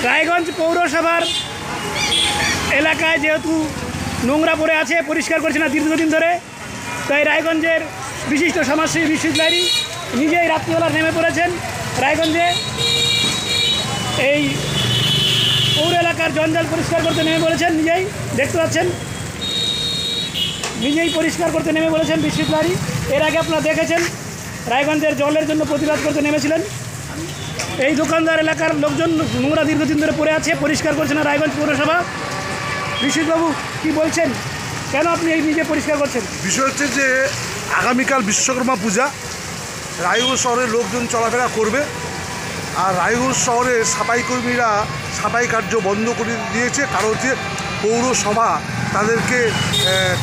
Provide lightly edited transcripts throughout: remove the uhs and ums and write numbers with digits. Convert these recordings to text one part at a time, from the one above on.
রায়গঞ্জ পৌরসভার এলাকায় যেহেতু নোংরা পড়ে আছে, পরিষ্কার করছে না দীর্ঘদিন ধরে, তাই রায়গঞ্জের বিশিষ্ট সমাজসেবী বিশ্বজিৎ নিজেই রাত্রিবেলা নেমে পড়েছেন রায়গঞ্জে এই পৌর এলাকার জঞ্জাল পরিষ্কার করতে নেমে পড়েছেন। নিজেই দেখতে পাচ্ছেন, নিজেই পরিষ্কার করতে নেমে বলেছেন বিশ্বজিৎ। এর আগে আপনারা দেখেছেন রায়গঞ্জের জলের জন্য প্রতিবাদ করতে নেমেছিলেন। এই দোকানদার এলাকার লোকজন নোংরা দীর্ঘদিন ধরে পড়ে আছে, পরিষ্কার করছে না রায়গঞ্জ পৌরসভা। বিশ্বজিৎবাবু কী বলছেন, কেন আপনি এই নিজে পরিষ্কার করছেন? বিষয় হচ্ছে যে আগামীকাল বিশ্বকর্মা পূজা, রায়গঞ্জ শহরের লোকজন চলাফেরা করবে, আর রায়গঞ্জ শহরে সাফাই কর্মীরা সাফাই কার্য বন্ধ করে দিয়েছে। কারণ হচ্ছে পৌরসভা তাদেরকে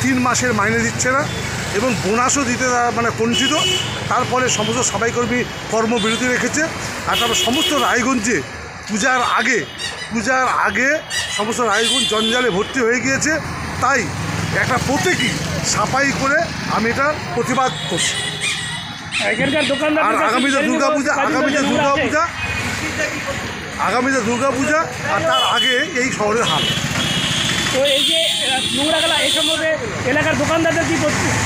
3 মাসের মাইনে দিচ্ছে না এবং বোনাসও দিতে মানে কুণ্ঠিত। তার ফলে সমস্ত সাফাই কর্মী কর্মবিরতি রেখেছে। আর তারপর সমস্ত রায়গঞ্জে পূজার আগে সমস্ত রায়গঞ্জ জঞ্জালে ভর্তি হয়ে গিয়েছে। তাই একটা প্রতীকী সাফাই করে আমি এটার প্রতিবাদ করছি। আর আগামীতে দুর্গাপূজা আর তার আগে এই শহরের হাল। তো এই যে নোংরাগুলা এই সম্বন্ধে এলাকার দোকানদারদের কী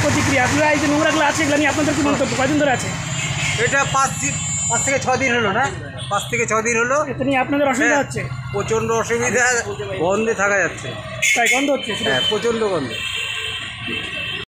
প্রতিক্রিয়া? আপনারা এই যে নোংরাগুলো আছে, এগুলো নিয়ে আপনাদের কী মন্তব্য? কয়দিন ধরে আছে এটা? 5 থেকে 6 দিন হলো না, 5 থেকে 6 দিন হলো। এটা নিয়ে আপনাদের অসুবিধা হচ্ছে? প্রচণ্ড অসুবিধা, গন্ধে থাকা যাচ্ছে। তাই গন্ধ হচ্ছে? হ্যাঁ, প্রচণ্ড গন্ধ।